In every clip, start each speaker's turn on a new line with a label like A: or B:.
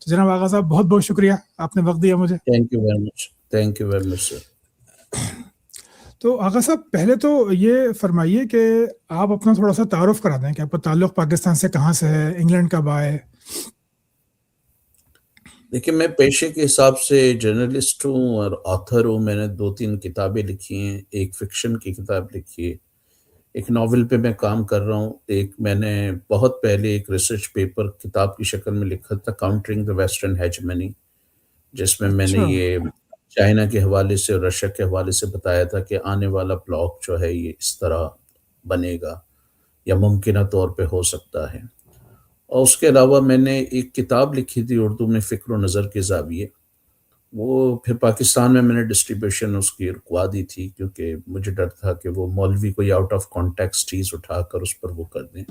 A: تو جناب آغا صاحب بہت بہت شکریہ، آپ نے وقت دیا مجھے.
B: Thank you very much, thank you very much sir.
A: تو آغا صاحب پہلے تو یہ فرمائیے کہ آپ اپنا تھوڑا سا تعارف کرا دیں کہ آپ کا تعلق پاکستان سے کہاں سے ہے، انگلینڈ کب آئے؟
B: دیکھیں میں پیشے کے حساب سے جرنلسٹ ہوں اور آتھر ہوں. میں نے 2-3 کتابیں لکھی ہیں. ایک فکشن کی کتاب لکھی ہے، ایک ناول پہ میں کام کر رہا ہوں. ایک میں نے بہت پہلے ایک ریسرچ پیپر کتاب کی شکل میں لکھا تھا، کاؤنٹرنگ دا ویسٹرن ہیجمنی، جس میں نے
A: اچھا.
B: یہ چائنا کے حوالے سے اور رشیا کے حوالے سے بتایا تھا کہ آنے والا بلاک جو ہے یہ اس طرح بنے گا یا ممکنہ طور پہ ہو سکتا ہے. اور اس کے علاوہ میں نے ایک کتاب لکھی تھی اردو میں، فکر و نظر کے زاویے. وہ پھر پاکستان میں نے ڈسٹریبیوشن اس کی رکوا دی تھی، کیونکہ مجھے ڈر تھا کہ وہ مولوی کوئی آؤٹ آف کانٹیکسٹ چیز اٹھا کر اس پر وہ کر دیں.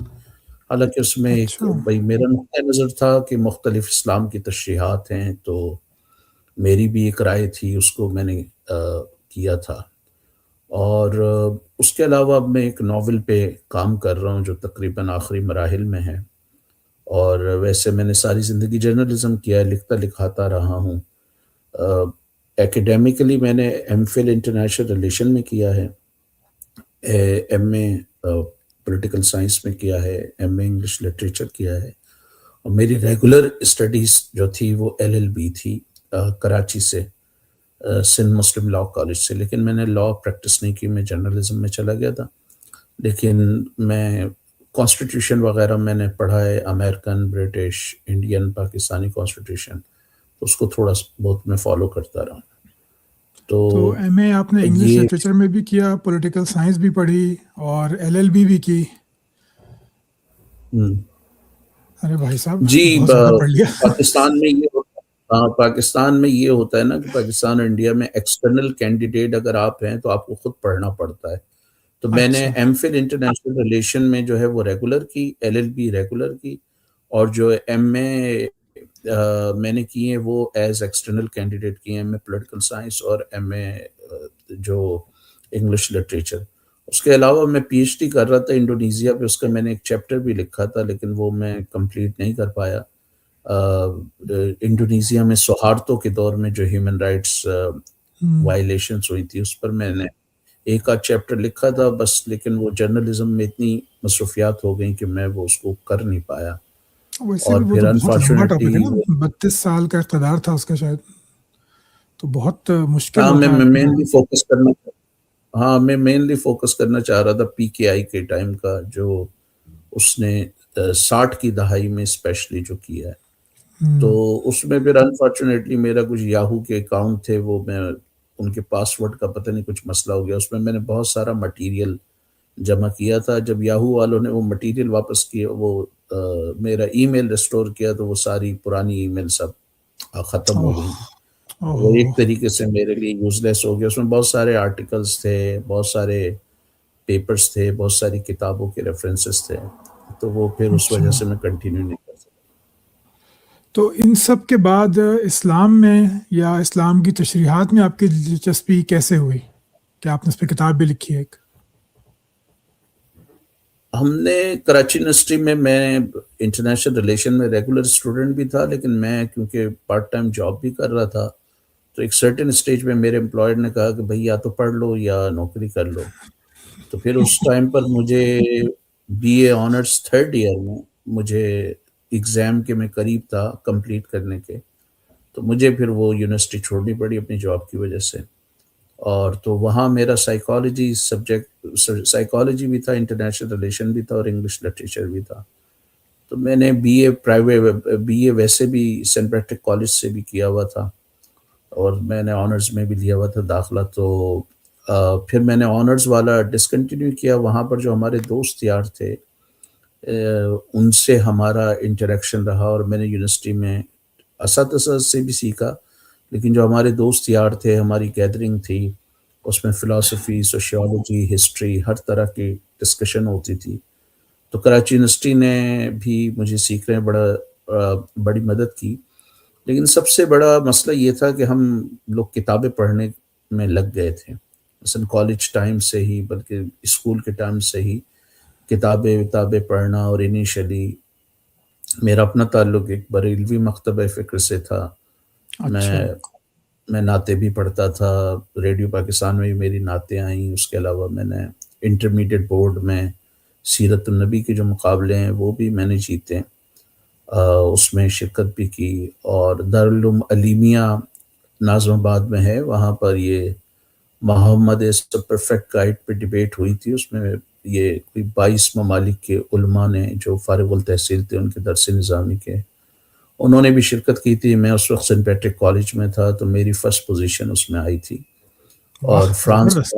B: حالانکہ اس میں ایک
A: اچھا.
B: میرا نقطۂ نظر تھا کہ مختلف اسلام کی تشریحات ہیں، تو میری بھی ایک رائے تھی، اس کو میں نے کیا تھا. اور اس کے علاوہ اب میں ایک ناول پہ کام کر رہا ہوں جو تقریباً آخری مراحل میں ہے. اور ویسے میں نے ساری زندگی جرنلزم کیا ہے، لکھتا لکھاتا رہا ہوں. ایکیڈیمکلی میں نے ایم فل انٹرنیشنل ریلیشن میں کیا ہے، ایم اے پولیٹیکل سائنس میں کیا ہے، ایم اے انگلش لٹریچر کیا ہے. اور میری ریگولر اسٹڈیز جو تھی وہ LLB تھی کراچی سے، سندھ مسلم لاء کالج سے. لیکن میں نے لاء پریکٹس نہیں کی، میں جرنلزم میں چلا گیا تھا. لیکن میں کانسٹیٹیوشن وغیرہ میں نے پڑھا ہے، American, British, Indian, Pakistani constitution, اس کو تھوڑا بہت میں فالو کرتا رہا.
A: تو ایم اے آپ نے انگلش
B: یہ
A: لٹریچر میں بھی کیا، پولیٹیکل سائنس بھی پڑھی اور LLB بھی کی. ارے بھائی صاحب
B: جی
A: بہت زیادہ پڑھ لیا.
B: پاکستان میں یہ پاکستان میں یہ ہوتا ہے نا کہ پاکستان اور انڈیا میں ایکسٹرنل کینڈیڈیٹ اگر آپ ہیں تو آپ کو خود پڑھنا پڑتا ہے. تو میں نے
A: اچھا.
B: ایم فل انٹرنیشنل ریلیشن میں جو ہے وہ ریگولر کی، LLB ریگولر کی، اور جو ایم اے میں نے کی ہیں وہ ایز ایکسٹرنل کینڈیڈیٹ کی ہیں، ایم اے پولیٹیکل سائنس اور ایم اے جو انگلش لٹریچر. اس کے علاوہ میں PhD کر رہا تھا انڈونیزیا پہ، اس کا میں نے ایک چیپٹر بھی لکھا تھا لیکن وہ میں کمپلیٹ نہیں کر پایا. انڈونیزیا میں سہارتوں کے دور میں جو ہیومن رائٹس وائلیشنز ہوئی تھی اس پر میں نے ایک آدھ چیپٹر لکھا تھا بس. لیکن وہ جرنلزم میں اتنی مصروفیات ہو گئیں کہ میں وہ اس کو کر نہیں پایا.
A: ویسے
B: اور
A: بھی وہ
B: پھر
A: تو بہت لمبا ٹاپک ہے
B: انفارچونیٹلی
A: نا، 32 سال کا اقتدار تھا اس کا شاید، تو بہت مشکل
B: میں
A: ہوتا آپ کے لیے.
B: میں مینلی فوکس کرنا چاہ رہا تھا PKI کے ٹائم کا، جو اس نے 60 کی دہائی میں اسپیشلی جو کیا ہے. تو اس میں پھر انفارچونیٹلی میرا کچھ یاہو کے اکاؤنٹ تھے، وہ میں ان کے پاسورڈ کا پتہ نہیں کچھ مسئلہ ہو گیا، اس میں نے بہت سارا مٹیریل جمع کیا تھا. جب یاہو والوں نے وہ مٹیریل واپس کیا، وہ میرا ای میل ریسٹور کیا، تو وہ ساری پرانی ای میل سب ختم ہو گئی. وہ ایک طریقے سے میرے لیے یوز لیس ہو گیا. اس میں بہت سارے آرٹیکلز تھے، بہت سارے پیپرز تھے، بہت ساری کتابوں کے ریفرنسز تھے، تو وہ پھر اس
A: اچھا.
B: وجہ سے میں کنٹینیو نہیں کر سکتا.
A: تو ان سب کے بعد اسلام میں یا اسلام کی تشریحات میں آپ کی دلچسپی کیسے ہوئی کہ آپ نے اس پہ کتاب بھی لکھی ہے ایک؟
B: ہم نے کراچی یونیورسٹی میں انٹرنیشنل ریلیشن میں ریگولر اسٹوڈنٹ بھی تھا، لیکن میں کیونکہ پارٹ ٹائم جاب بھی کر رہا تھا، تو ایک سرٹن اسٹیج میں میرے امپلائر نے کہا کہ بھائی یا تو پڑھ لو یا نوکری کر لو. تو پھر اس ٹائم پر مجھے BA آنرس 3rd ایئر میں مجھے ایگزام کے میں قریب تھا کمپلیٹ کرنے کے، تو مجھے پھر وہ یونیورسٹی چھوڑنی پڑی اپنی جاب کی وجہ سے. اور تو وہاں میرا سائیکالوجی سائیکالوجی بھی تھا، انٹرنیشنل ریلیشن بھی تھا اور انگلش لٹریچر بھی تھا. تو میں نے BA ویسے بھی سینٹ پیٹرک کالج سے بھی کیا ہوا تھا، اور میں نے آنرز میں بھی لیا ہوا تھا داخلہ. تو پھر میں نے آنرز والا ڈسکنٹینیو کیا. وہاں پر جو ہمارے دوست یار تھے ان سے ہمارا انٹریکشن رہا، اور میں نے یونیورسٹی میں اساتذہ سے بھی سیکھا، لیکن جو ہمارے دوست یار تھے، ہماری گیدرنگ تھی، اس میں فلاسفی، سوشیالوجی، ہسٹری، ہر طرح کی ڈسکشن ہوتی تھی. تو کراچی یونیورسٹی نے بھی مجھے سیکھنے بڑی مدد کی. لیکن سب سے بڑا مسئلہ یہ تھا کہ ہم لوگ کتابیں پڑھنے میں لگ گئے تھے، مثلا کالج ٹائم سے ہی، بلکہ اسکول کے ٹائم سے ہی کتابیں پڑھنا. اور انیشلی میرا اپنا تعلق ایک بریلوی مکتبہ فکر سے تھا۔
A: اچھا،
B: میں میں نعتیں بھی پڑھتا تھا، ریڈیو پاکستان میں بھی میری نعتیں آئیں، اس کے علاوہ میں نے انٹرمیڈیٹ بورڈ میں سیرت النبی کے جو مقابلے ہیں وہ بھی میں نے جیتے، اس میں شرکت بھی کی۔ اور دارالعلوم علیمیہ ناظم آباد میں ہے، وہاں پر یہ محمد از دا پرفیکٹ گائیڈ پہ ڈبیٹ ہوئی تھی، اس میں یہ کوئی 22 ممالک کے علماء نے جو فارغ التحصیل تھے ان کے درس نظامی کے، انہوں نے بھی شرکت کی تھی۔ میں اس وقت سینٹ پیٹرک کالج میں تھا تو میری فرسٹ پوزیشن اس میں آئی تھی۔
A: واہ!
B: اور
A: زبردست.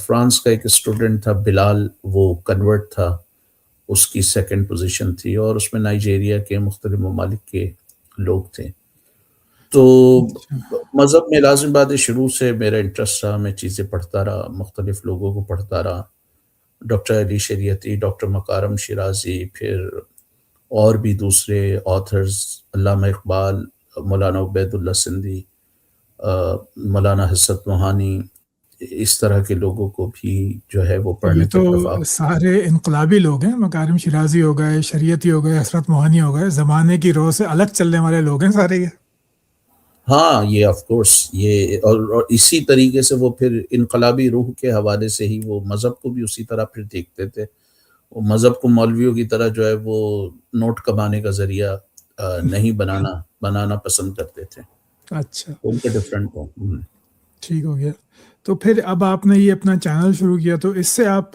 B: فرانس کا ایک اسٹوڈنٹ تھا بلال، وہ کنورٹ تھا، اس کی سیکنڈ پوزیشن تھی، اور اس میں نائجیریا کے مختلف ممالک کے لوگ تھے۔ تو
A: اچھا،
B: مذہب میں لازم بات ہے، شروع سے میرا انٹرسٹ رہا، میں چیزیں پڑھتا رہا، مختلف لوگوں کو پڑھتا رہا، ڈاکٹر علی شریعتی، ڈاکٹر مکارم شیرازی، پھر اور بھی دوسرے آتھرز، علامہ اقبال، مولانا عبید اللہ سندھی، مولانا حسرت موہانی، اس طرح کے لوگوں کو بھی جو ہے وہ
A: اب یہ
B: پڑھنے پہ
A: تو
B: اتفاق۔
A: سارے انقلابی لوگ ہیں، مکارم شیرازی ہو گئے، شریعتی ہو گئے، حسرت موہانی ہو گئے، زمانے کی رو سے الگ چلنے والے لوگ ہیں سارے یہ.
B: ہاں یہ آف کورس یہ اور اسی طریقے سے وہ پھر انقلابی روح کے حوالے سے ہی وہ مذہب کو بھی اسی طرح پھر دیکھتے تھے۔ وہ مذہب کو مولویوں کی طرح جو ہے وہ نوٹ کمانے کا ذریعہ نہیں بنانا پسند کرتے تھے،
A: اچھا،
B: ان کے ڈفرینٹ ہوں۔
A: ٹھیک ہو گیا. تو پھر اب آپ نے یہ اپنا چینل شروع کیا تو اس سے آپ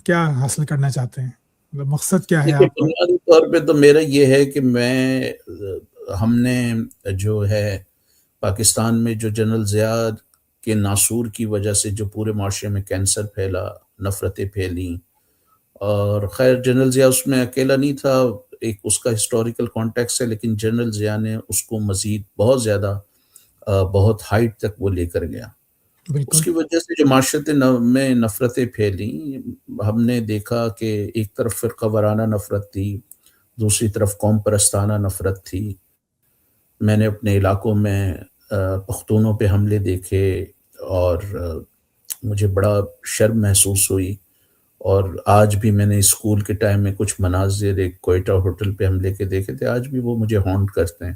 A: کیا حاصل کرنا چاہتے ہیں؟ مطلب مقصد کیا ہے
B: دیکھیے
A: آپ کا؟
B: بنیادی طور پہ تو میرا یہ ہے کہ ہم نے جو ہے پاکستان میں جو جنرل ضیاء کے ناصور کی وجہ سے جو پورے معاشرے میں کینسر پھیلا، نفرتیں پھیلیں، اور خیر جنرل ضیاء اس میں اکیلا نہیں تھا، ایک اس کا ہسٹوریکل کانٹیکس ہے، لیکن جنرل ضیاء نے اس کو مزید بہت زیادہ بہت ہائٹ تک وہ لے کر گیا۔ اس
A: بالکل.
B: کی وجہ سے جو معاشرت میں نفرتیں پھیلیں، ہم نے دیکھا کہ ایک طرف فرقہ وارانہ نفرت تھی، دوسری طرف قوم پرستانہ نفرت تھی۔ میں نے اپنے علاقوں میں پختونوں پہ حملے دیکھے، اور مجھے بڑا شرم محسوس ہوئی، اور آج بھی میں نے اسکول کے ٹائم میں کچھ مناظر ایک کوئٹہ ہوٹل پہ حملے کے دیکھے تھے، آج بھی وہ مجھے ہانٹ کرتے ہیں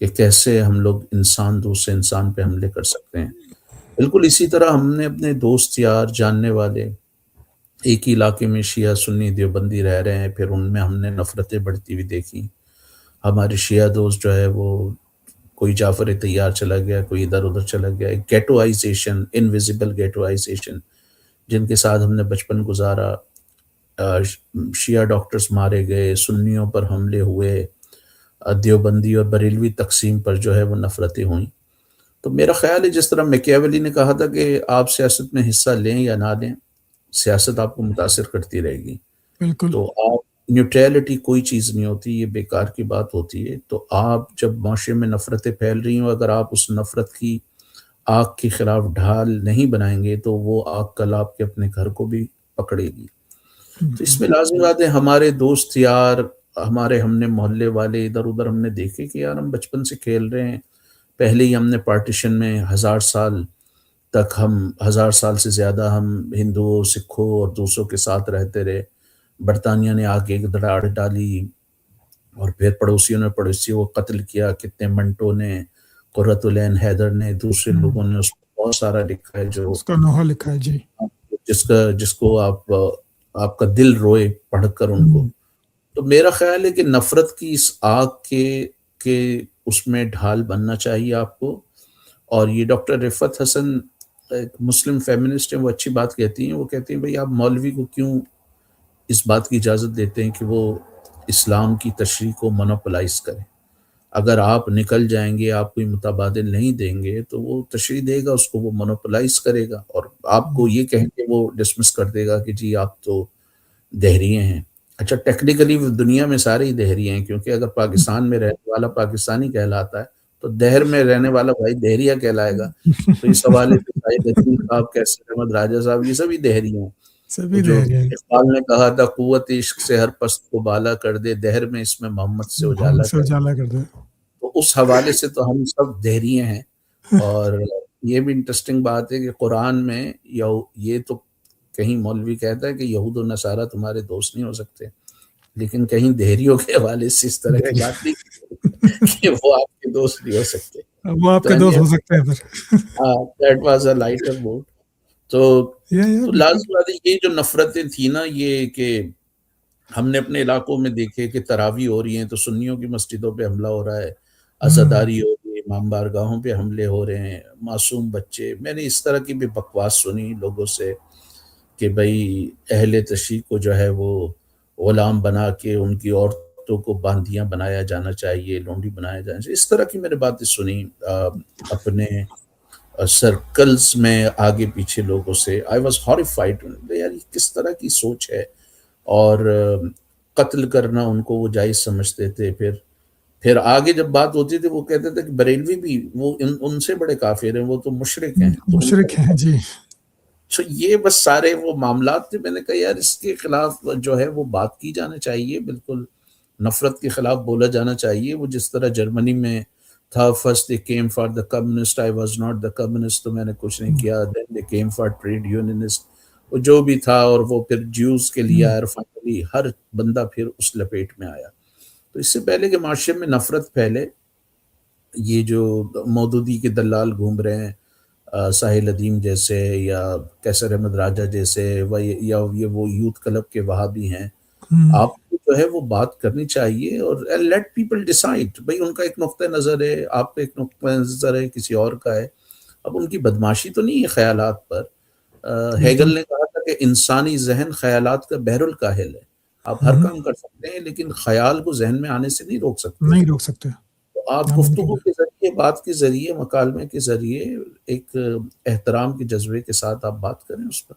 B: کہ کیسے ہم لوگ انسان دوسرے انسان پہ حملے کر سکتے ہیں۔ بالکل اسی طرح ہم نے اپنے دوست یار جاننے والے ایک ہی علاقے میں شیعہ سنی دیوبندی رہ رہے ہیں، پھر ان میں ہم نے نفرتیں بڑھتی ہوئی دیکھی۔ ہمارے شیعہ دوست جو ہے وہ کوئی جعفر طیار چلا گیا، کوئی ادھر ادھر چلا گیا، ایک گیٹوائزیشن، انویزیبل گیٹوائزیشن جن کے ساتھ ہم نے بچپن گزارا، شیعہ ڈاکٹرز مارے گئے، سنیوں پر حملے ہوئے، دیوبندی اور بریلوی تقسیم پر جو ہے وہ نفرتیں ہوئیں۔ تو میرا خیال ہے جس طرح میکیاولی نے کہا تھا کہ آپ سیاست میں حصہ لیں یا نہ لیں، سیاست آپ کو متاثر کرتی رہے گی،
A: بالکل.
B: تو آپ نیوٹرلٹی کوئی چیز نہیں ہوتی، یہ بیکار کی بات ہوتی ہے۔ تو آپ جب معاشرے میں نفرتیں پھیل رہی ہوں، اگر آپ اس نفرت کی آگ کے خلاف ڈھال نہیں بنائیں گے تو وہ آگ کل آپ کے اپنے گھر کو بھی پکڑے گی۔ تو اس میں لازمی بات ہے ہمارے دوست یار، ہم نے محلے والے ادھر ادھر ہم نے دیکھے کہ یار ہم بچپن سے کھیل رہے ہیں، پہلے ہی ہم نے پارٹیشن میں 1000 سال تک، 1000 سال سے زیادہ ہم ہندوؤں، سکھوں اور دوسروں کے ساتھ رہتے رہے۔ برطانیہ نے آگے ایک دڑاڑ ڈالی، اور پھر پڑوسیوں نے پڑوسیوں کو قتل کیا، کتنے منٹوں نے، قرۃ العین حیدر نے، دوسرے لوگوں نے اس کو بہت سارا لکھا ہے جو
A: اس کا نوحہ لکھا ہے جی.
B: جس کو آپ کا دل روئے پڑھ کر ان کو۔ تو میرا خیال ہے کہ نفرت کی اس آگ کے اس میں ڈھال بننا چاہیے آپ کو۔ اور یہ ڈاکٹر رفعت حسن ایک مسلم فیمنسٹ ہیں، وہ اچھی بات کہتی ہیں، وہ کہتی ہیں بھئی آپ مولوی کو کیوں اس بات کی اجازت دیتے ہیں کہ وہ اسلام کی تشریح کو مونوپلائز کرے؟ اگر آپ نکل جائیں گے، آپ کوئی متبادل نہیں دیں گے تو وہ تشریح دے گا، اس کو وہ مونوپلائز کرے گا، اور آپ کو یہ کہیں کہ وہ ڈسمس کر دے گا کہ جی آپ تو دہریے ہیں۔ اچھا ٹیکنیکلی دنیا میں سارے ہی دہریے ہیں، کیونکہ اگر پاکستان میں رہنے والا پاکستانی کہلاتا ہے تو دہر میں رہنے والا بھائی دہریہ کہلائے گا۔ تو اس حوالے سے شاہد حسین صاحب، کیسر احمد راجہ صاحب، یہ سبھی دہری ہیں۔ تو
A: سبھی
B: جو
A: دہریے ہیں.
B: اقبال نے کہا تھا قوت عشق سے ہر پست کو بالا کر دے، دہر میں اس میں محمد سے
A: محمد
B: اجالا
A: سے
B: کر دے۔
A: اجالا کر دے.
B: تو اس حوالے سے تو ہم سب دہریے ہیں۔ اور یہ بھی انٹرسٹنگ بات ہے کہ قرآن میں یہ تو کہیں مولوی کہتا ہے کہ یہود و نصارہ تمہارے دوست نہیں ہو سکتے، لیکن کہیں دہریوں کے حوالے سے اس طرح کی بات نہیں کہ وہ آپ کے دوست نہیں ہو سکتے.
A: وہ آپ
B: تو
A: کے دوست ہو سکتے ہیں پھر.
B: That was a lighter mode. تو
A: یا بالکل.
B: لازم بات ہے یہ جو نفرتیں تھیں نا، یہ کہ ہم نے اپنے علاقوں میں دیکھے کہ تراویح ہو رہی ہیں تو سنیوں کی مسجدوں پہ حملہ ہو رہا ہے، عزاداری ہو رہی ہے، امام بارگاہوں پہ حملے ہو رہے ہیں، معصوم بچے. میں نے اس طرح کی بھی بکواس سنی لوگوں سے کہ بھئی اہل تشیع کو جو ہے وہ غلام بنا کے ان کی عورتوں کو باندیاں بنایا جانا چاہیے، لونڈی بنایا جانا چاہیے. اس طرح کی میں نے باتیں سنی اپنے سرکلز میں آگے پیچھے لوگوں سے. I was ہاریفائڈ. یار یہ کس طرح کی سوچ ہے. اور قتل کرنا ان کو وہ جائز سمجھتے تھے. پھر آگے جب بات ہوتی تھی وہ کہتے تھے کہ بریلوی بھی وہ ان سے بڑے کافر ہیں، وہ تو مشرک ہیں، تو ان کو
A: مشرک ہیں جی.
B: تو یہ بس سارے وہ معاملات تھے. میں نے کہا یار اس کے خلاف جو ہے وہ بات کی جانا چاہیے، بالکل نفرت کے خلاف بولا جانا چاہیے. وہ جس طرح جرمنی میں تھا، first they came for the communist, I was not the communist, تو میں نے کچھ نہیں کیا. Then they came for trade unionist, وہ جو بھی تھا، اور وہ پھر جیوز کے لیے آیا، اور فائنلی ہر بندہ پھر اس لپیٹ میں آیا. تو اس سے پہلے کہ معاشرے میں نفرت پھیلے، یہ جو مودودی کے دلال گھوم رہے ہیں، ساحل ادیم جیسے یا کیسر احمد راجہ جیسے، یا یہ وہ یوتھ کلب کے وہابی ہیں، آپ کو جو ہے وہ بات کرنی چاہیے اور لیٹ پیپل ڈیسائڈ. بھائی ان کا ایک نقطہ نظر ہے، آپ کا ایک نقطہ نظر ہے، کسی اور کا ہے. اب ان کی بدماشی تو نہیں ہے خیالات پر.
A: بالکل.
B: ہیگل نے کہا تھا کہ انسانی ذہن خیالات کا بحر الکاہل ہے. آپ ہر کام کر سکتے ہیں لیکن خیال کو ذہن میں آنے سے نہیں روک سکتے.
A: نہیں روک سکتے.
B: تو آپ
A: ناممکن
B: گفتگو
A: ہے.
B: کے ذریعے، بات کے ذریعے، مکالمے کے ذریعے ایک احترام کے جذبے کے ساتھ آپ بات کریں اس پر.